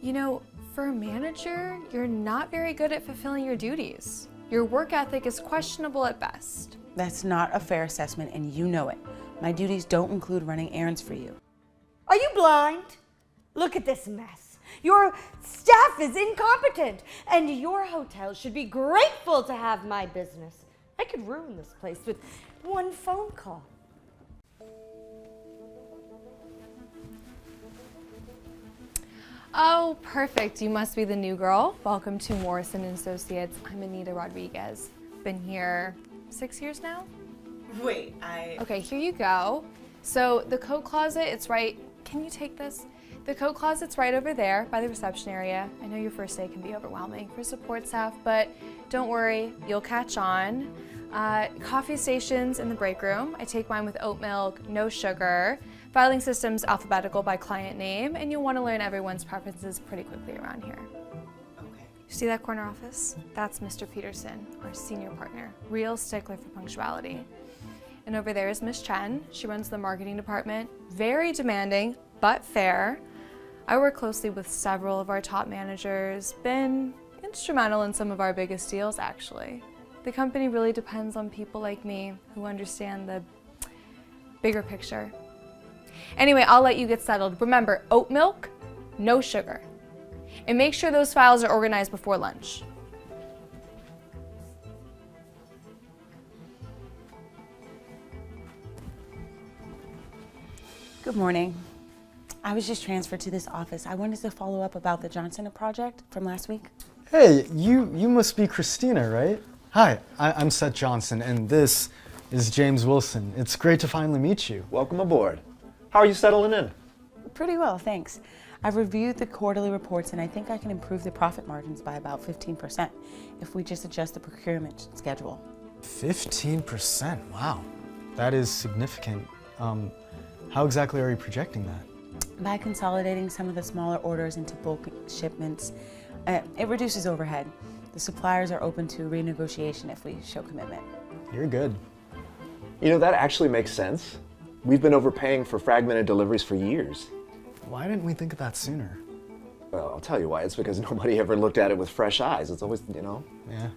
You know, for a manager, you're not very good at fulfilling your duties. Your work ethic is questionable at best. That's not a fair assessment, and you know it. My duties don't include running errands for you. Are you blind? Look at this mess. Your staff is incompetent, and your hotel should be grateful to have my business. I could ruin this place with one phone call. Oh, perfect. You must be the new girl. Welcome to Morrison & Associates. I'm Anita Rodriguez. Been here 6 years now? Wait, Okay, here you go. So the coat closet, it's right, can you take this? The coat closet's right over there by the reception area. I know your first day can be overwhelming for support staff, but don't worry, you'll catch on. Coffee stations in the break room. I take mine with oat milk, no sugar. Filing system's alphabetical by client name, and you'll want to learn everyone's preferences pretty quickly around here. Okay. See that corner office? That's Mr. Peterson, our senior partner. Real stickler for punctuality. And over there is Miss Chen. She runs the marketing department. Very demanding, but fair. I work closely with several of our top managers. Been instrumental in some of our biggest deals, actually. The company really depends on people like me who understand the bigger picture. Anyway, I'll let you get settled. Remember, oat milk, no sugar. And make sure those files are organized before lunch. Good morning. I was just transferred to this office. I wanted to follow up about the Johnson project from last week. Hey, you must be Christina, right? Hi, I'm Seth Johnson, and this is James Wilson. It's great to finally meet you. Welcome aboard. How are you settling in? Pretty well, thanks. I've reviewed the quarterly reports, and I think I can improve the profit margins by about 15% if we just adjust the procurement schedule. 15%, wow. That is significant. How exactly are you projecting that? By consolidating some of the smaller orders into bulk shipments, it reduces overhead. The suppliers are open to renegotiation if we show commitment. You're good. You know, that actually makes sense. We've been overpaying for fragmented deliveries for years. Why didn't we think of that sooner? Well, I'll tell you why. It's because nobody ever looked at it with fresh eyes. It's always, you know. Yeah.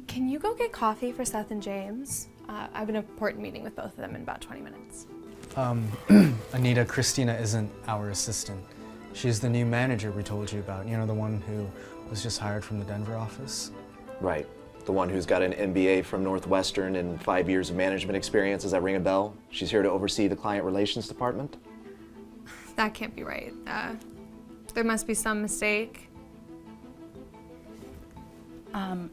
Can you go get coffee for Seth and James? I have an important meeting with both of them in about 20 minutes. Anita, Christina isn't our assistant. She's the new manager we told you about. You know, the one who was just hired from the Denver office? Right. The one who's got an MBA from Northwestern and 5 years of management experience. Does that ring a bell? She's here to oversee the client relations department? That can't be right. There must be some mistake. No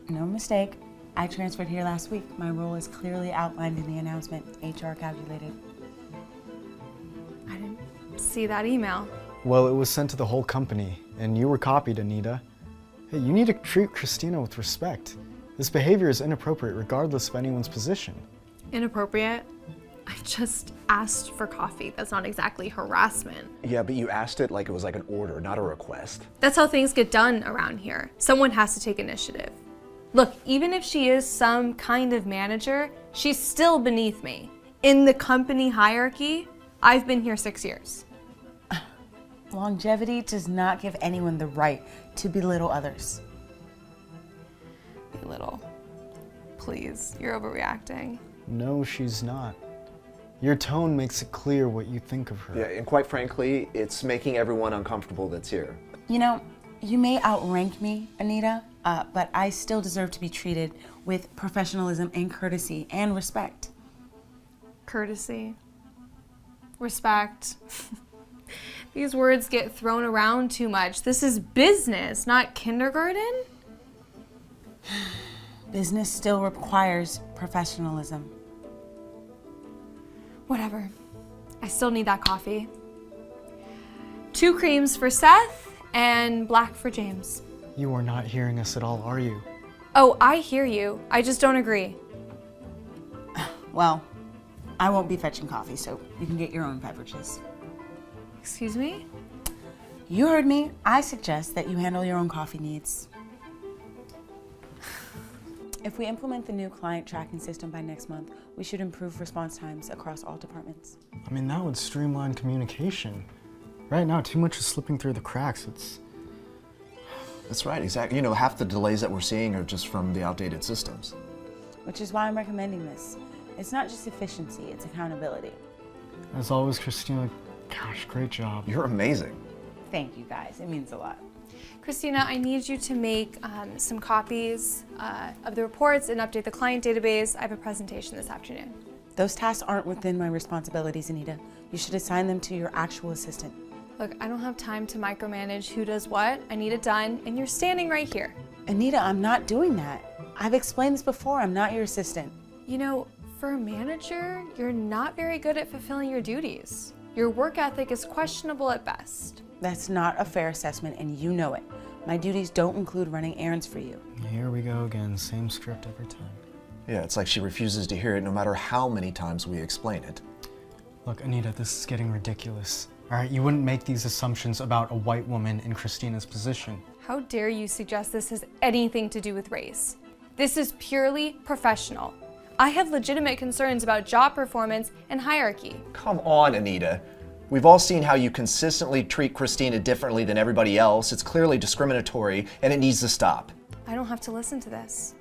mistake. I transferred here last week. My role is clearly outlined in the announcement. HR calculated. I didn't see that email. Well, it was sent to the whole company, and you were copied, Anita. Hey, you need to treat Christina with respect. This behavior is inappropriate regardless of anyone's position. Inappropriate? I just asked for coffee. That's not exactly harassment. Yeah, but you asked it like it was like an order, not a request. That's how things get done around here. Someone has to take initiative. Look, even if she is some kind of manager, she's still beneath me. In the company hierarchy, I've been here 6 years. Longevity does not give anyone the right to belittle others. Belittle. Please, you're overreacting. No, she's not. Your tone makes it clear what you think of her. Yeah, and quite frankly, it's making everyone uncomfortable that's here. You know, you may outrank me, Anita, but I still deserve to be treated with professionalism and courtesy and respect. Courtesy. Respect. These words get thrown around too much. This is business, not kindergarten. Business still requires professionalism. Whatever. I still need that coffee. 2 creams for Seth and black for James. You are not hearing us at all, are you? Oh, I hear you. I just don't agree. Well, I won't be fetching coffee, so you can get your own beverages. Excuse me? You heard me. I suggest that you handle your own coffee needs. If we implement the new client tracking system by next month, we should improve response times across all departments. I mean, that would streamline communication. Right now, too much is slipping through the cracks. That's right, exactly. You know, half the delays that we're seeing are just from the outdated systems. Which is why I'm recommending this. It's not just efficiency, it's accountability. As always, Christina, gosh, great job. You're amazing. Thank you guys, it means a lot. Christina, I need you to make some copies of the reports and update the client database. I have a presentation this afternoon. Those tasks aren't within my responsibilities, Anita. You should assign them to your actual assistant. Look, I don't have time to micromanage who does what. I need it done, and you're standing right here. Anita, I'm not doing that. I've explained this before, I'm not your assistant. You know, for a manager, you're not very good at fulfilling your duties. Your work ethic is questionable at best. That's not a fair assessment, and you know it. My duties don't include running errands for you. Here we go again, same script every time. Yeah, it's like she refuses to hear it no matter how many times we explain it. Look, Anita, this is getting ridiculous. All right, you wouldn't make these assumptions about a white woman in Christina's position. How dare you suggest this has anything to do with race? This is purely professional. I have legitimate concerns about job performance and hierarchy. Come on, Anita. We've all seen how you consistently treat Christina differently than everybody else. It's clearly discriminatory, and it needs to stop. I don't have to listen to this.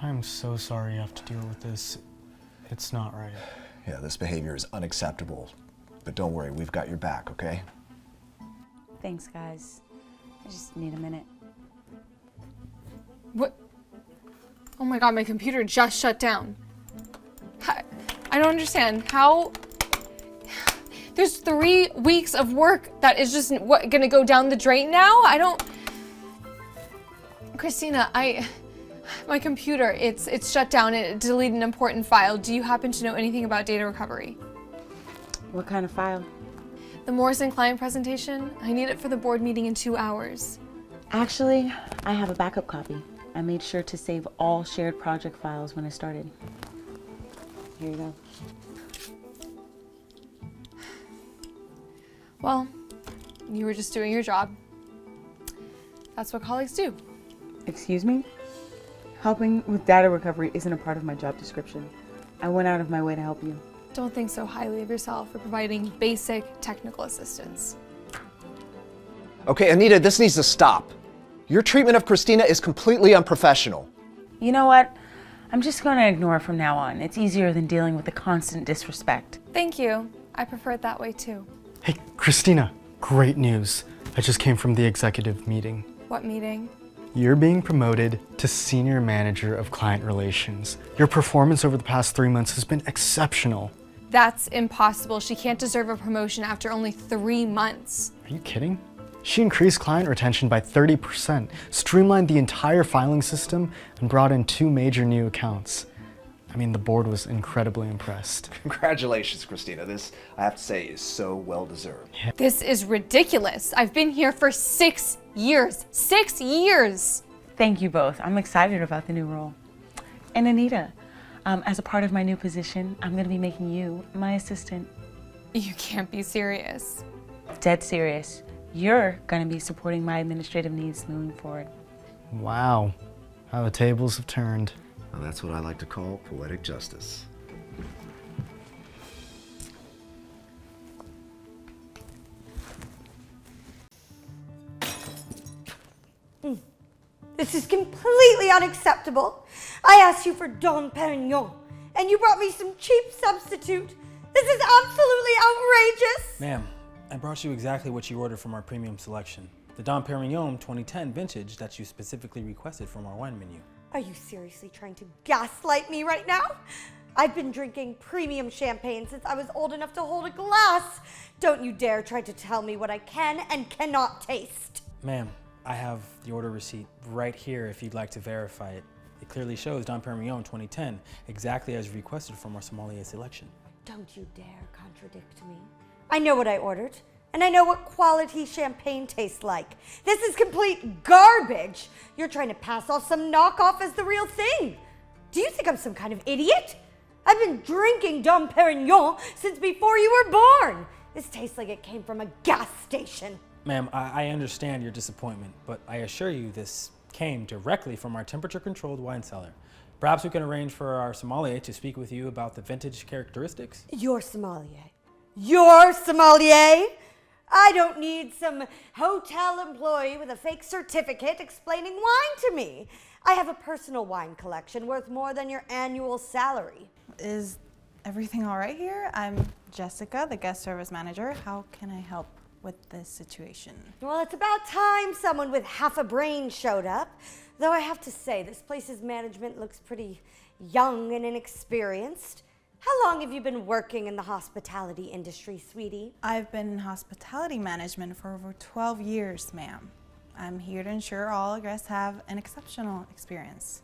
I'm so sorry you have to deal with this. It's not right. Yeah, this behavior is unacceptable. But don't worry, we've got your back, okay? Thanks, guys. I just need a minute. What? Oh my God, my computer just shut down. I don't understand how. There's 3 weeks of work that is just gonna go down the drain now? I don't. Christina, my computer, it's shut down and it deleted an important file. Do you happen to know anything about data recovery? What kind of file? The Morrison client presentation. I need it for the board meeting in 2 hours. Actually, I have a backup copy. I made sure to save all shared project files when I started. Here you go. Well, you were just doing your job. That's what colleagues do. Excuse me? Helping with data recovery isn't a part of my job description. I went out of my way to help you. Don't think so highly of yourself for providing basic technical assistance. Okay, Anita, this needs to stop. Your treatment of Christina is completely unprofessional. You know what? I'm just going to ignore it from now on. It's easier than dealing with the constant disrespect. Thank you. I prefer it that way too. Hey, Christina, great news. I just came from the executive meeting. What meeting? You're being promoted to Senior Manager of Client Relations. Your performance over the past 3 months has been exceptional. That's impossible. She can't deserve a promotion after only 3 months. Are you kidding? She increased client retention by 30%, streamlined the entire filing system, and brought in 2 major new accounts. I mean, the board was incredibly impressed. Congratulations, Christina. This, I have to say, is so well deserved. This is ridiculous. I've been here for 6 years. 6 years! Thank you both. I'm excited about the new role. And Anita, as a part of my new position, I'm going to be making you my assistant. You can't be serious. Dead serious. You're going to be supporting my administrative needs moving forward. Wow, how the tables have turned. Well, that's what I like to call poetic justice. This is completely unacceptable. I asked you for Dom Perignon, and you brought me some cheap substitute. This is absolutely outrageous. Ma'am, I brought you exactly what you ordered from our premium selection. The Dom Perignon 2010 vintage that you specifically requested from our wine menu. Are you seriously trying to gaslight me right now? I've been drinking premium champagne since I was old enough to hold a glass. Don't you dare try to tell me what I can and cannot taste. Ma'am, I have the order receipt right here if you'd like to verify it. It clearly shows Dom Perignon 2010, exactly as requested from our sommelier selection. Don't you dare contradict me. I know what I ordered, and I know what quality champagne tastes like. This is complete garbage. You're trying to pass off some knockoff as the real thing. Do you think I'm some kind of idiot? I've been drinking Dom Perignon since before you were born. This tastes like it came from a gas station. Ma'am, I understand your disappointment, but I assure you this came directly from our temperature-controlled wine cellar. Perhaps we can arrange for our sommelier to speak with you about the vintage characteristics. Your sommelier. Your sommelier? I don't need some hotel employee with a fake certificate explaining wine to me. I have a personal wine collection worth more than your annual salary. Is everything all right here? I'm Jessica, the guest service manager. How can I help with this situation? Well, it's about time someone with half a brain showed up. Though I have to say, this place's management looks pretty young and inexperienced. How long have you been working in the hospitality industry, sweetie? I've been in hospitality management for over 12 years, ma'am. I'm here to ensure all guests have an exceptional experience.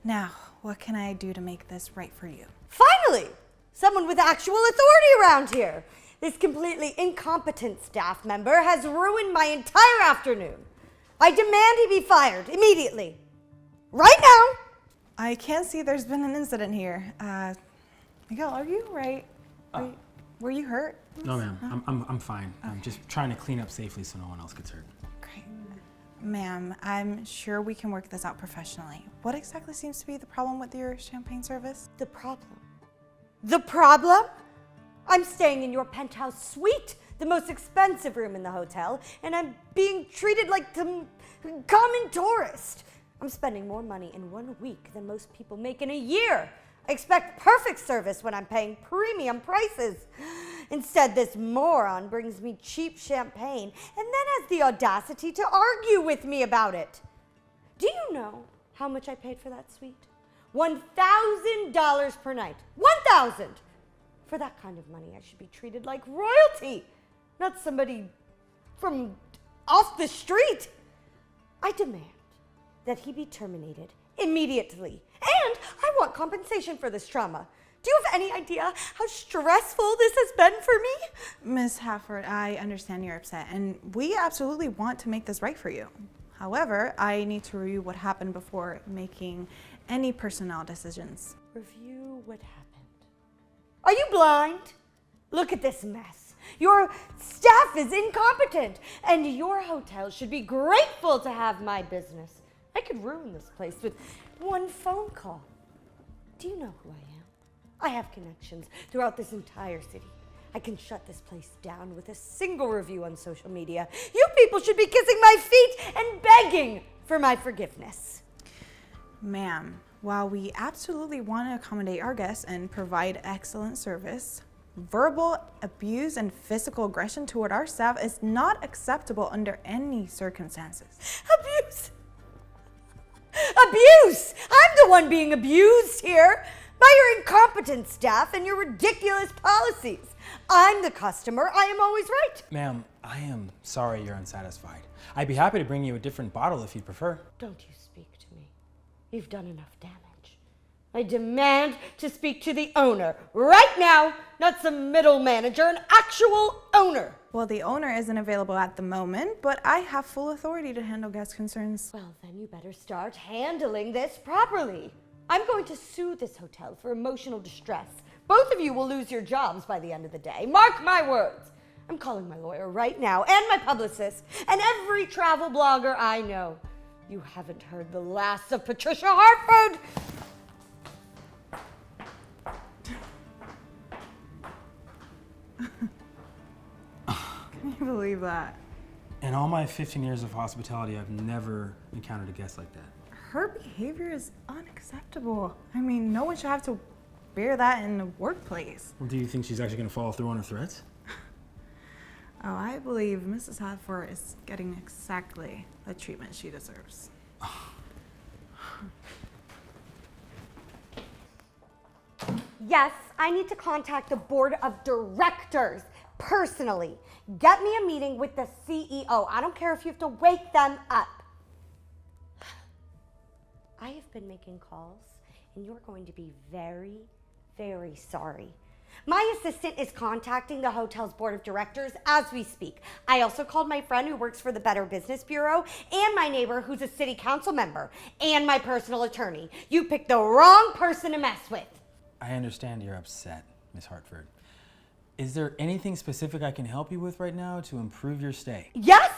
Now, what can I do to make this right for you? Finally! Someone with actual authority around here. This completely incompetent staff member has ruined my entire afternoon. I demand he be fired immediately. Right now! I can't see there's been an incident here. Miguel, are you right? Were you hurt? No, ma'am. I'm fine. I'm just trying to clean up safely so no one else gets hurt. Great. Ma'am, I'm sure we can work this out professionally. What exactly seems to be the problem with your champagne service? The problem? The problem? I'm staying in your penthouse suite, the most expensive room in the hotel, and I'm being treated like some common tourist. I'm spending more money in 1 week than most people make in a year. I expect perfect service when I'm paying premium prices. Instead, this moron brings me cheap champagne and then has the audacity to argue with me about it. Do you know how much I paid for that suite? $1,000 per night. $1,000! For that kind of money, I should be treated like royalty, not somebody from off the street. I demand that he be terminated immediately. And I want compensation for this trauma. Do you have any idea how stressful this has been for me? Ms. Hafford, I understand you're upset, and we absolutely want to make this right for you. However, I need to review what happened before making any personnel decisions. Review what happened. Are you blind? Look at this mess. Your staff is incompetent, and your hotel should be grateful to have my business. I could ruin this place with one phone call. Do you know who I am? I have connections throughout this entire city. I can shut this place down with a single review on social media. You people should be kissing my feet and begging for my forgiveness. Ma'am, while we absolutely want to accommodate our guests and provide excellent service, verbal abuse and physical aggression toward our staff is not acceptable under any circumstances. Abuse? Abuse! I'm the one being abused here by your incompetent staff and your ridiculous policies. I'm the customer. I am always right. Ma'am, I am sorry you're unsatisfied. I'd be happy to bring you a different bottle if you'd prefer. Don't you speak to me. You've done enough damage. I demand to speak to the owner right now, not some middle manager, an actual owner. Well, the owner isn't available at the moment, but I have full authority to handle guest concerns. Well, then you better start handling this properly. I'm going to sue this hotel for emotional distress. Both of you will lose your jobs by the end of the day. Mark my words. I'm calling my lawyer right now, and my publicist, and every travel blogger I know. You haven't heard the last of Patricia Hartford. Can you believe that? In all my 15 years of hospitality, I've never encountered a guest like that. Her behavior is unacceptable. I mean, no one should have to bear that in the workplace. Well, do you think she's actually going to follow through on her threats? Oh, I believe Mrs. Hadford is getting exactly the treatment she deserves. Yes, I need to contact the board of directors personally. Get me a meeting with the CEO. I don't care if you have to wake them up. I have been making calls, and you're going to be very, very sorry. My assistant is contacting the hotel's board of directors as we speak. I also called my friend who works for the Better Business Bureau, and my neighbor who's a city council member, and my personal attorney. You picked the wrong person to mess with. I understand you're upset, Miss Hartford. Is there anything specific I can help you with right now to improve your stay? Yes,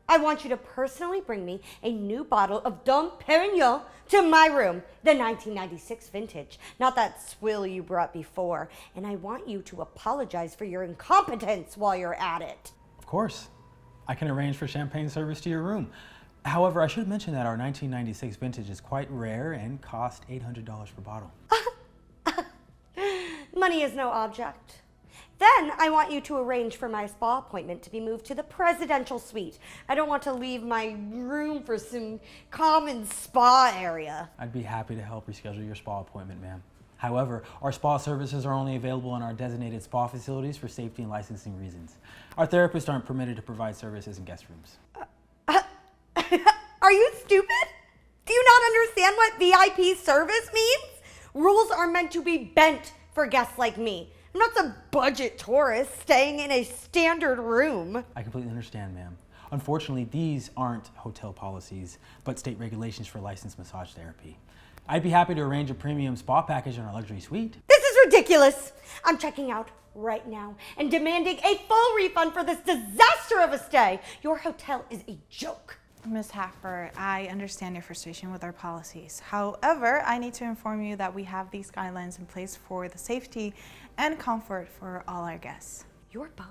I I want you to personally bring me a new bottle of Dom Perignon to my room, the 1996 vintage, not that swill you brought before. And I want you to apologize for your incompetence while you're at it. Of course. I can arrange for champagne service to your room. However, I should mention that our 1996 vintage is quite rare and cost $800 per bottle. Money is no object. Then I want you to arrange for my spa appointment to be moved to the presidential suite. I don't want to leave my room for some common spa area. I'd be happy to help reschedule your spa appointment, ma'am. However, our spa services are only available in our designated spa facilities for safety and licensing reasons. Our therapists aren't permitted to provide services in guest rooms. Are you stupid? Do you not understand what VIP service means? Rules are meant to be bent for guests like me. I'm not some budget tourist staying in a standard room. I completely understand, ma'am. Unfortunately, these aren't hotel policies, but state regulations for licensed massage therapy. I'd be happy to arrange a premium spa package in our luxury suite. This is ridiculous. I'm checking out right now and demanding a full refund for this disaster of a stay. Your hotel is a joke. Ms. Haffer, I understand your frustration with our policies. However, I need to inform you that we have these guidelines in place for the safety and comfort for all our guests. You're both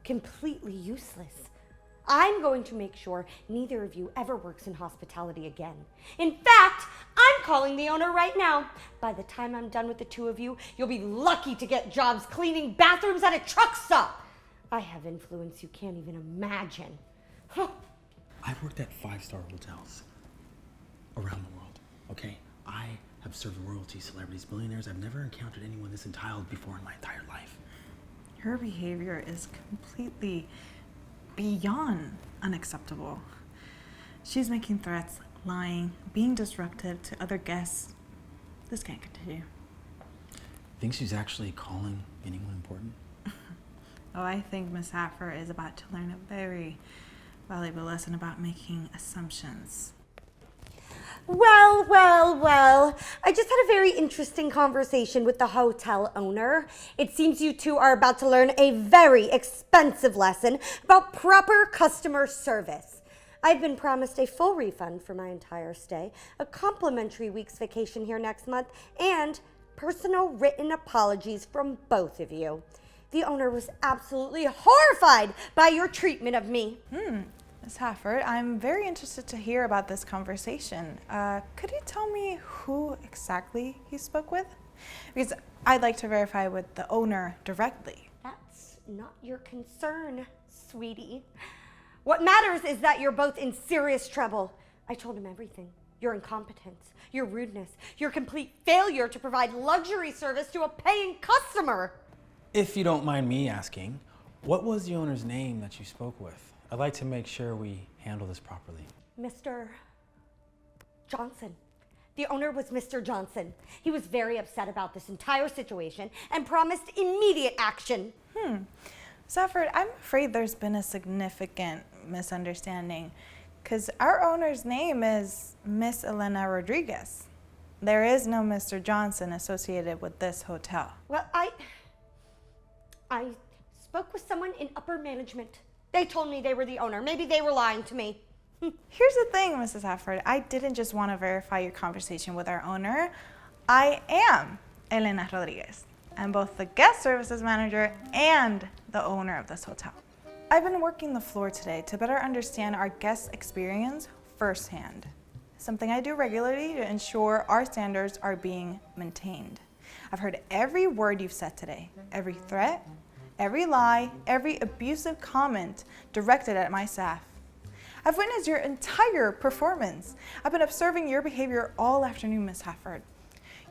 completely useless. I'm going to make sure neither of you ever works in hospitality again. In fact, I'm calling the owner right now. By the time I'm done with the two of you, you'll be lucky to get jobs cleaning bathrooms at a truck stop. I have influence you can't even imagine. I've worked at 5-star hotels around the world, okay? I have served royalty, celebrities, billionaires. I've never encountered anyone this entitled before in my entire life. Her behavior is completely beyond unacceptable. She's making threats, lying, being disruptive to other guests. This can't continue. Think she's actually calling anyone important? Oh, I think Miss Haffer is about to learn a very valuable lesson about making assumptions. Well. I just had a very interesting conversation with the hotel owner. It seems you two are about to learn a very expensive lesson about proper customer service. I've been promised a full refund for my entire stay, a complimentary week's vacation here next month, and personal written apologies from both of you. The owner was absolutely horrified by your treatment of me. Ms. Hafford, I'm very interested to hear about this conversation. Could you tell me who exactly you spoke with? Because I'd like to verify with the owner directly. That's not your concern, sweetie. What matters is that you're both in serious trouble. I told him everything. Your incompetence, your rudeness, your complete failure to provide luxury service to a paying customer. If you don't mind me asking, what was the owner's name that you spoke with? I'd like to make sure we handle this properly. Mr. Johnson. The owner was Mr. Johnson. He was very upset about this entire situation and promised immediate action. Safford, I'm afraid there's been a significant misunderstanding because our owner's name is Miss Elena Rodriguez. There is no Mr. Johnson associated with this hotel. Well, I spoke with someone in upper management. They told me they were the owner. Maybe they were lying to me. Here's the thing, Mrs. Hafford. I didn't just want to verify your conversation with our owner. I am Elena Rodriguez. I'm both the guest services manager and the owner of this hotel. I've been working the floor today to better understand our guest experience firsthand. Something I do regularly to ensure our standards are being maintained. I've heard every word you've said today, every threat, every lie, every abusive comment directed at my staff. I've witnessed your entire performance. I've been observing your behavior all afternoon, Ms. Hafford.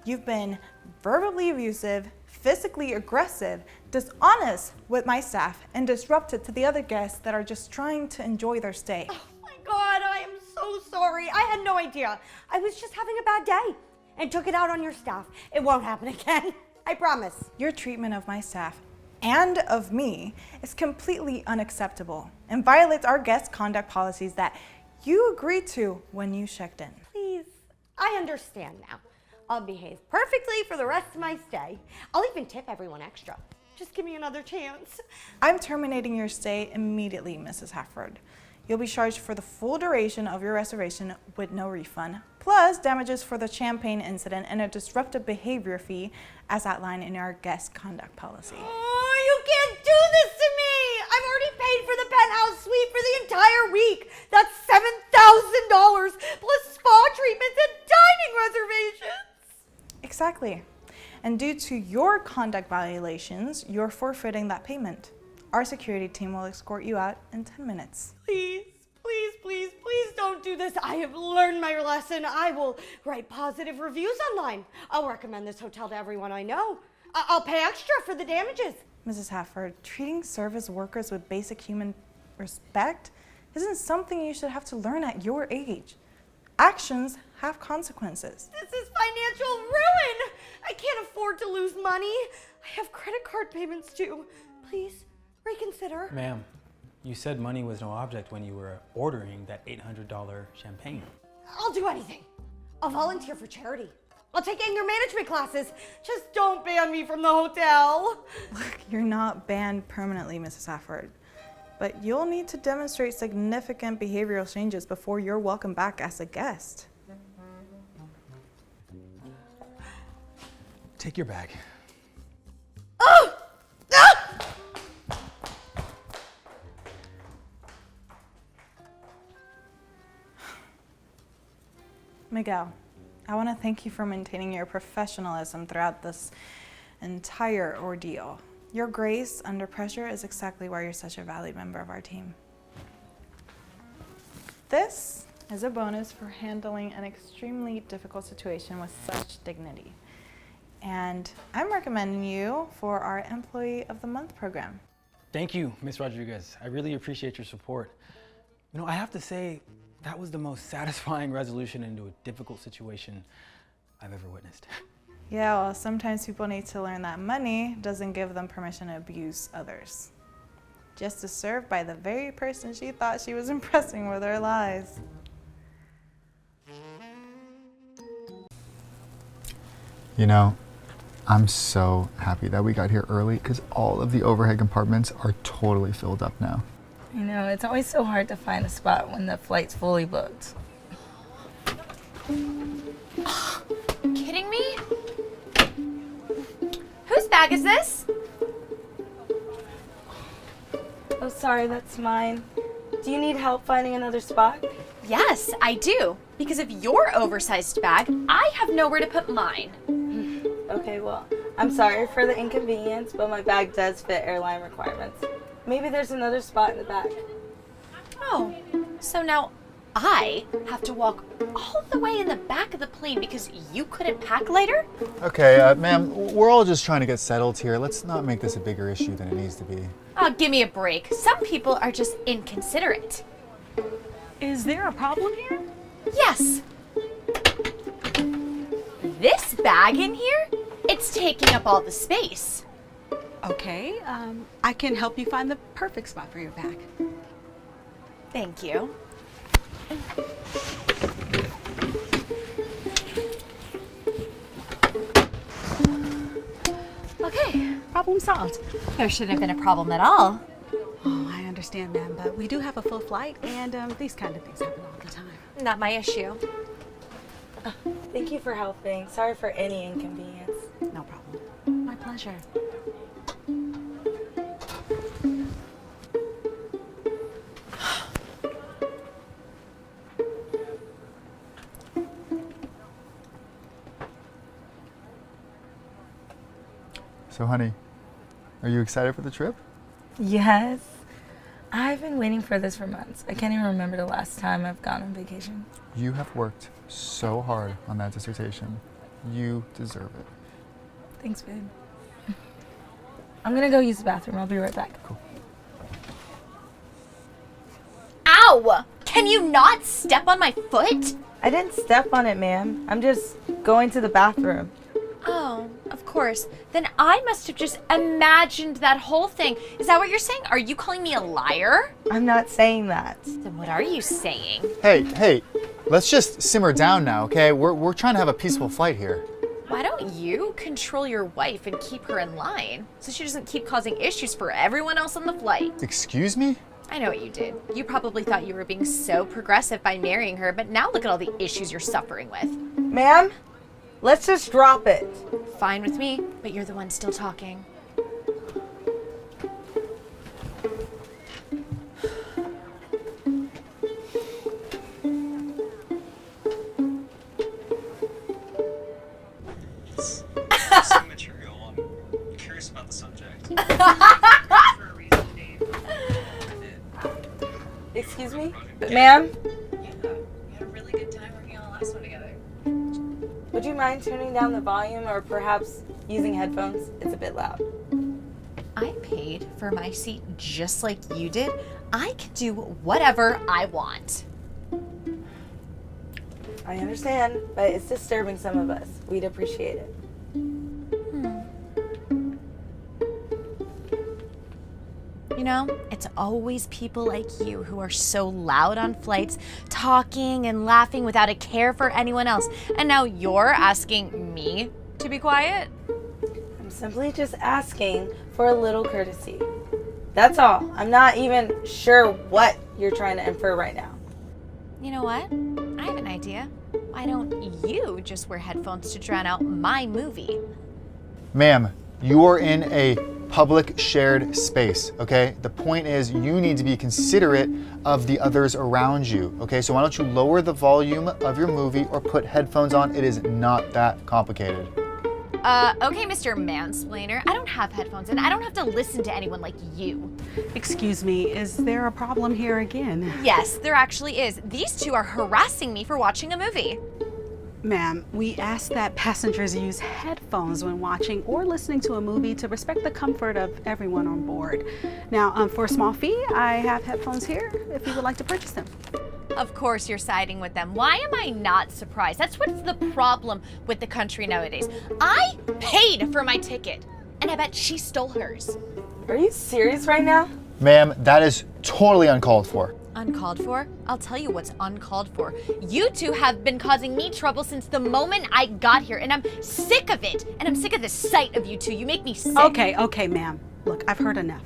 You've been verbally abusive, physically aggressive, dishonest with my staff, and disruptive to the other guests that are just trying to enjoy their stay. Oh my God, I am so sorry. I had no idea. I was just having a bad day and took it out on your staff. It won't happen again. I promise. Your treatment of my staff and of me is completely unacceptable and violates our guest conduct policies that you agreed to when you checked in. Please, I understand now. I'll behave perfectly for the rest of my stay. I'll even tip everyone extra. Just give me another chance. I'm terminating your stay immediately, Mrs. Hafford. You'll be charged for the full duration of your reservation with no refund, plus damages for the champagne incident and a disruptive behavior fee as outlined in our guest conduct policy. Oh, you can't do this to me! I've already paid for the penthouse suite for the entire week. That's $7,000 plus spa treatments and dining reservations. Exactly. And due to your conduct violations, you're forfeiting that payment. Our security team will escort you out in 10 minutes. Please, please, please, please don't do this. I have learned my lesson. I will write positive reviews online. I'll recommend this hotel to everyone I know. I'll pay extra for the damages. Mrs. Hafford, treating service workers with basic human respect isn't something you should have to learn at your age. Actions have consequences. This is financial ruin. I can't afford to lose money. I have credit card payments due. Please reconsider. Ma'am, you said money was no object when you were ordering that $800 champagne. I'll do anything. I'll volunteer for charity. I'll take anger management classes. Just don't ban me from the hotel. Look, you're not banned permanently, Mrs. Hafford, but you'll need to demonstrate significant behavioral changes before you're welcome back as a guest. Take your bag. Oh! Ah! Miguel, I want to thank you for maintaining your professionalism throughout this entire ordeal. Your grace under pressure is exactly why you're such a valued member of our team. This is a bonus for handling an extremely difficult situation with such dignity. And I'm recommending you for our Employee of the Month program. Thank you, Ms. Rodriguez. I really appreciate your support. You know, I have to say, that was the most satisfying resolution into a difficult situation I've ever witnessed. Yeah, well, sometimes people need to learn that money doesn't give them permission to abuse others. Just to serve by the very person she thought she was impressing with her lies. You know, I'm so happy that we got here early because all of the overhead compartments are totally filled up now. I know, it's always so hard to find a spot when the flight's fully booked. Kidding me? Whose bag is this? Oh, sorry, that's mine. Do you need help finding another spot? Yes, I do. Because of your oversized bag, I have nowhere to put mine. Okay, well, I'm sorry for the inconvenience, but my bag does fit airline requirements. Maybe there's another spot in the back. Oh, so now I have to walk all the way in the back of the plane because you couldn't pack later? Okay, ma'am, we're all just trying to get settled here. Let's not make this a bigger issue than it needs to be. Oh, give me a break. Some people are just inconsiderate. Is there a problem here? Yes. This bag in here, it's taking up all the space. Okay, I can help you find the perfect spot for your bag. Thank you. Okay, problem solved. There shouldn't have been a problem at all. Oh, I understand, ma'am, but we do have a full flight, and these kind of things happen all the time. Not my issue. Thank you for helping. Sorry for any inconvenience. No problem. My pleasure. So, honey, are you excited for the trip? Yes. I've been waiting for this for months. I can't even remember the last time I've gone on vacation. You have worked so hard on that dissertation. You deserve it. Thanks, babe. I'm gonna go use the bathroom. I'll be right back. Cool. Ow! Can you not step on my foot? I didn't step on it, ma'am. I'm just going to the bathroom. Oh, of course. Then I must have just imagined that whole thing. Is that what you're saying? Are you calling me a liar? I'm not saying that. Then what are you saying? Hey, let's just simmer down now, okay? We're trying to have a peaceful flight here. Why don't you control your wife and keep her in line so she doesn't keep causing issues for everyone else on the flight? Excuse me? I know what you did. You probably thought you were being so progressive by marrying her, but now look at all the issues you're suffering with. Ma'am, let's just drop it. Fine with me, but you're the one still talking. Some material. I'm curious about the subject. Excuse me? Ma'am? Yeah, we had a really good time working on the last one together. Would you mind turning down the volume or perhaps using headphones? It's a bit loud. I paid for my seat just like you did. I can do whatever I want. I understand, but it's disturbing some of us. We'd appreciate it. You know, it's always people like you who are so loud on flights, talking and laughing without a care for anyone else. And now you're asking me to be quiet? I'm simply just asking for a little courtesy. That's all. I'm not even sure what you're trying to infer right now. You know what? I have an idea. Why don't you just wear headphones to drown out my movie? Ma'am, you are in a public shared space, okay? The point is you need to be considerate of the others around you, okay? So why don't you lower the volume of your movie or put headphones on? It is not that complicated. Okay, Mr. Mansplainer, I don't have headphones and I don't have to listen to anyone like you. Excuse me, is there a problem here again? Yes, there actually is. These two are harassing me for watching a movie. Ma'am, we ask that passengers use headphones when watching or listening to a movie to respect the comfort of everyone on board. Now, for a small fee, I have headphones here if you would like to purchase them. Of course you're siding with them. Why am I not surprised? That's what's the problem with the country nowadays. I paid for my ticket, and I bet she stole hers. Are you serious right now? Ma'am, that is totally uncalled for. Uncalled for? I'll tell you what's uncalled for. You two have been causing me trouble since the moment I got here, and I'm sick of it. And I'm sick of the sight of you two. You make me sick. Okay, ma'am. Look, I've heard enough.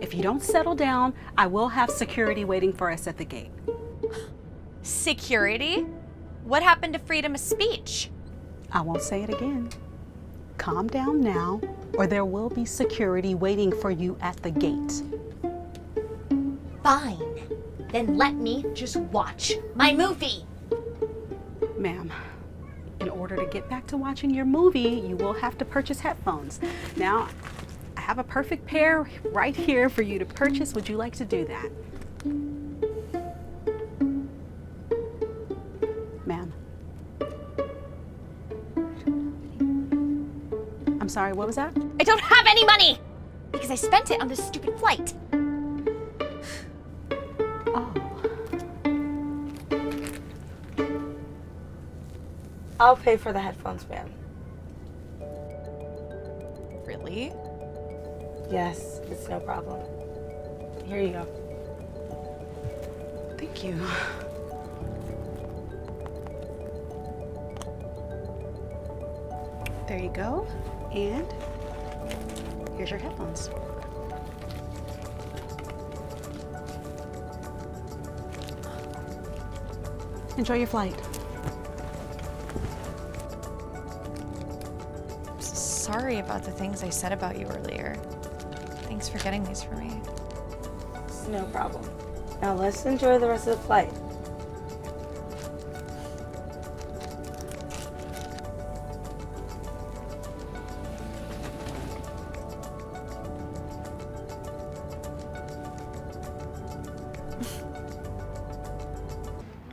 If you don't settle down, I will have security waiting for us at the gate. Security? What happened to freedom of speech? I won't say it again. Calm down now, or there will be security waiting for you at the gate. Fine. Then let me just watch my movie. Ma'am, in order to get back to watching your movie, you will have to purchase headphones. Now, I have a perfect pair right here for you to purchase. Would you like to do that? Ma'am. I'm sorry, what was that? I don't have any money because I spent it on this stupid flight. I'll pay for the headphones, ma'am. Really? Yes, it's no problem. Here you go. Thank you. There you go. And here's your headphones. Enjoy your flight. Sorry about the things I said about you earlier. Thanks for getting these for me. It's no problem. Now let's enjoy the rest of the flight.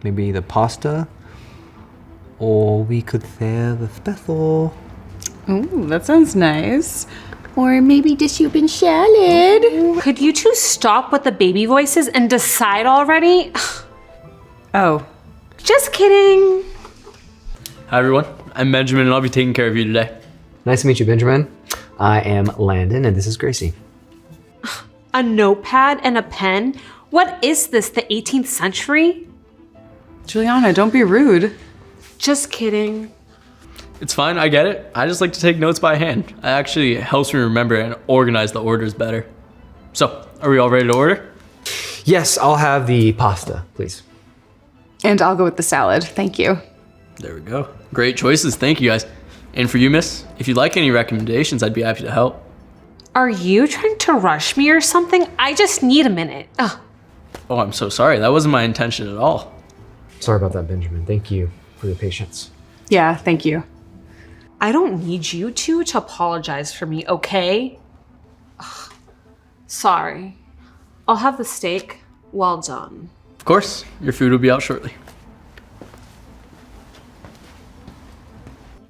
Maybe the pasta, or we could share the special. Ooh, that sounds nice. Or maybe the soup and salad. Could you two stop with the baby voices and decide already? Oh. Just kidding. Hi everyone, I'm Benjamin and I'll be taking care of you today. Nice to meet you, Benjamin. I am Landon and this is Gracie. A notepad and a pen? What is this, the 18th century? Juliana, don't be rude. Just kidding. It's fine, I get it. I just like to take notes by hand. It actually helps me remember and organize the orders better. So, are we all ready to order? Yes, I'll have the pasta, please. And I'll go with the salad. Thank you. There we go. Great choices. Thank you, guys. And for you, miss, if you'd like any recommendations, I'd be happy to help. Are you trying to rush me or something? I just need a minute. Ugh. Oh, I'm so sorry. That wasn't my intention at all. Sorry about that, Benjamin. Thank you for your patience. Yeah, thank you. I don't need you two to apologize for me, okay? Ugh. Sorry. I'll have the steak. Well done. Of course, your food will be out shortly.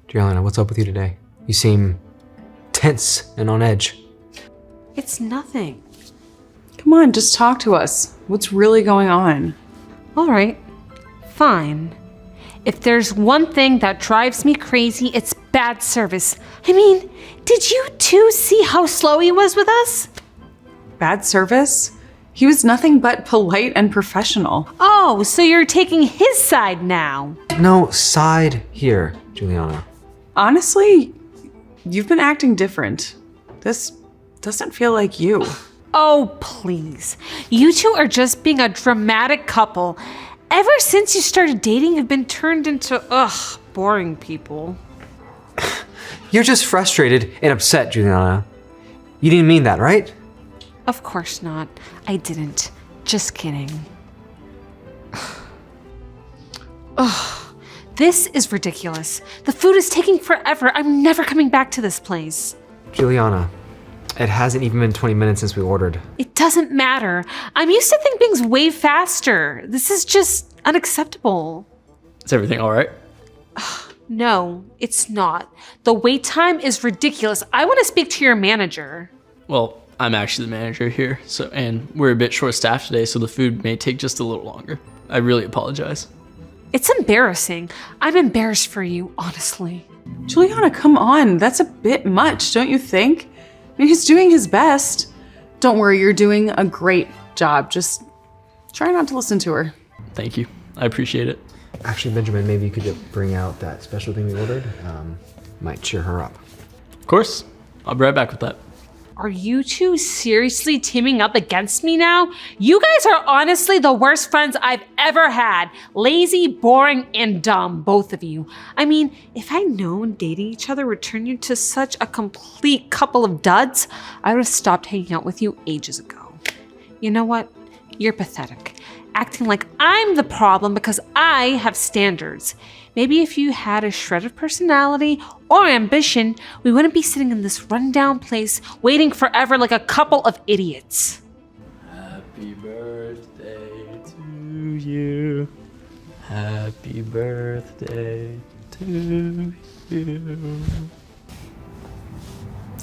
Juliana, what's up with you today? You seem tense and on edge. It's nothing. Come on, just talk to us. What's really going on? All right. Fine. If there's one thing that drives me crazy, it's bad service. I mean, did you two see how slow he was with us? Bad service? He was nothing but polite and professional. Oh, so you're taking his side now. No side here, Juliana. Honestly, you've been acting different. This doesn't feel like you. Oh, please. You two are just being a dramatic couple. Ever since you started dating, you've been turned into, boring people. You're just frustrated and upset, Juliana. You didn't mean that, right? Of course not. I didn't. Just kidding. Ugh. This is ridiculous. The food is taking forever. I'm never coming back to this place. Juliana, it hasn't even been 20 minutes since we ordered. It doesn't matter. I'm used to things being way faster. This is just unacceptable. Is everything all right? No, it's not. The wait time is ridiculous. I want to speak to your manager. Well, I'm actually the manager here, and we're a bit short-staffed today, so the food may take just a little longer. I really apologize. It's embarrassing. I'm embarrassed for you, honestly. Juliana, come on. That's a bit much, don't you think? I mean, he's doing his best. Don't worry, you're doing a great job. Just try not to listen to her. Thank you. I appreciate it. Actually, Benjamin, maybe you could bring out that special thing we ordered. Might cheer her up. Of course. I'll be right back with that. Are you two seriously teaming up against me now? You guys are honestly the worst friends I've ever had. Lazy, boring, and dumb, both of you. I mean, if I'd known dating each other would turn you to such a complete couple of duds, I would have stopped hanging out with you ages ago. You know what? You're pathetic. Acting like I'm the problem because I have standards. Maybe if you had a shred of personality or ambition, we wouldn't be sitting in this rundown place waiting forever like a couple of idiots. Happy birthday to you. Happy birthday to you.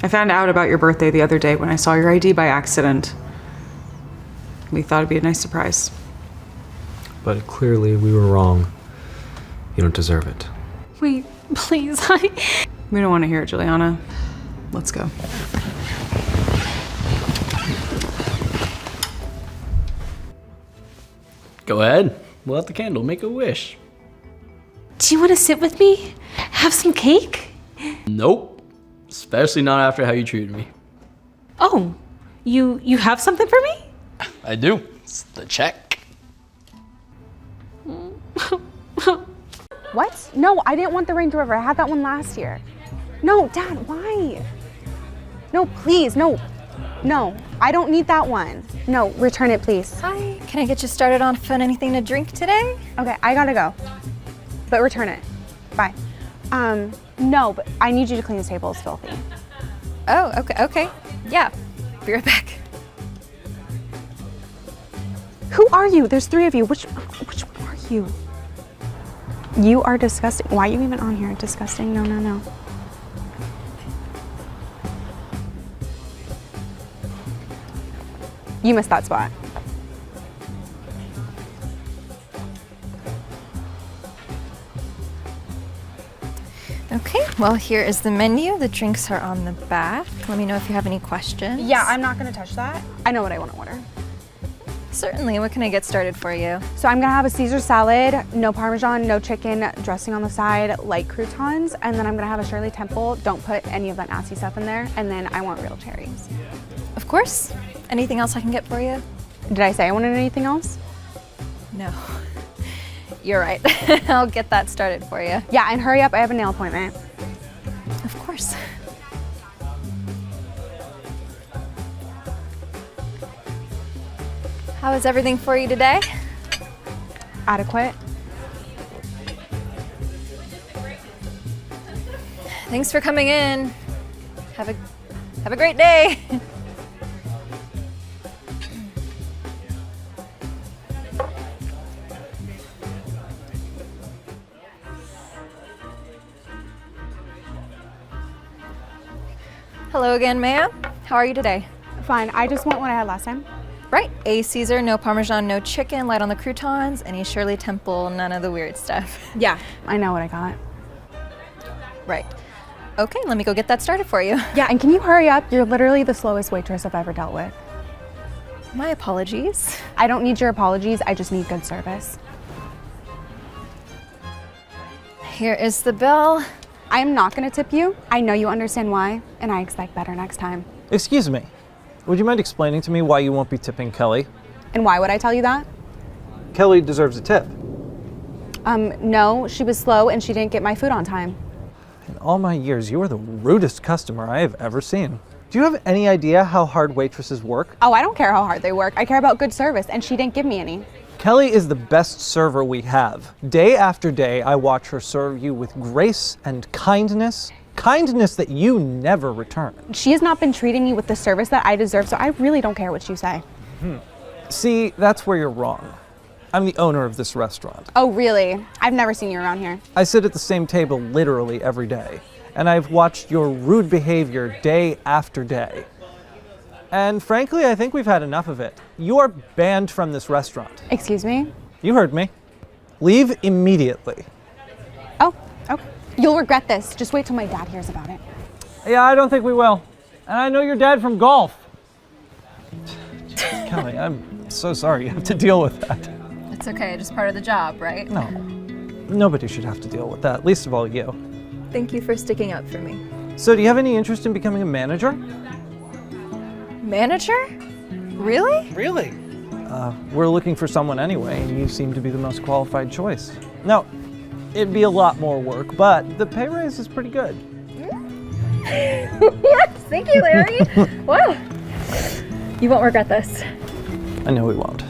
I found out about your birthday the other day when I saw your ID by accident. We thought it'd be a nice surprise. But clearly we were wrong. You don't deserve it. Wait, please, We don't want to hear it, Juliana. Let's go. Go ahead. Blow out the candle. Make a wish. Do you want to sit with me? Have some cake? Nope. Especially not after how you treated me. Oh, you have something for me? I do. It's the check. What? No, I didn't want the Range Rover. I had that one last year. No, Dad, why? No, please, no. No, I don't need that one. No, return it, please. Hi, can I get you started on anything to drink today? Okay, I gotta go. But return it. Bye. No, but I need you to clean the table. It's filthy. Oh, okay. Yeah, be right back. Who are you? There's 3 of you. Which one are you? You are disgusting. Why are you even on here? Disgusting. No. You missed that spot. Okay, well, here is the menu. The drinks are on the back. Let me know if you have any questions. Yeah, I'm not gonna touch that. I know what I want to order. Certainly. What can I get started for you? So I'm gonna have a Caesar salad, no Parmesan, no chicken, dressing on the side, light croutons, and then I'm gonna have a Shirley Temple. Don't put any of that nasty stuff in there. And then I want real cherries. Of course. Anything else I can get for you? Did I say I wanted anything else? No. You're right. I'll get that started for you. Yeah, and hurry up, I have a nail appointment. Of course. How is everything for you today? Adequate. Thanks for coming in. Have a great day. Hello again, ma'am. How are you today? Fine, I just want what I had last time. Right, a Caesar, no Parmesan, no chicken, light on the croutons, any Shirley Temple, none of the weird stuff. Yeah, I know what I got. Right. Okay, let me go get that started for you. Yeah, and can you hurry up? You're literally the slowest waitress I've ever dealt with. My apologies. I don't need your apologies, I just need good service. Here is the bill. I am not gonna tip you. I know you understand why, and I expect better next time. Excuse me. Would you mind explaining to me why you won't be tipping Kelly? And why would I tell you that? Kelly deserves a tip. No, she was slow and she didn't get my food on time. In all my years, you are the rudest customer I have ever seen. Do you have any idea how hard waitresses work? Oh, I don't care how hard they work. I care about good service, and she didn't give me any. Kelly is the best server we have. Day after day, I watch her serve you with grace and kindness. Kindness that you never return. She has not been treating me with the service that I deserve, so I really don't care what you say. See, that's where you're wrong. I'm the owner of this restaurant. Oh, really? I've never seen you around here. I sit at the same table literally every day, and I've watched your rude behavior day after day. And frankly, I think we've had enough of it. You are banned from this restaurant. Excuse me? You heard me. Leave immediately. Oh, okay. You'll regret this. Just wait till my dad hears about it. Yeah, I don't think we will. And I know your dad from golf. Kelly, I'm so sorry you have to deal with that. It's okay, just part of the job, right? No, nobody should have to deal with that, least of all you. Thank you for sticking up for me. So do you have any interest in becoming a manager? Manager? Really? Really? We're looking for someone anyway, and you seem to be the most qualified choice. Now, it'd be a lot more work, but the pay raise is pretty good. Yes, thank you, Larry. Wow. You won't regret this. I know we won't.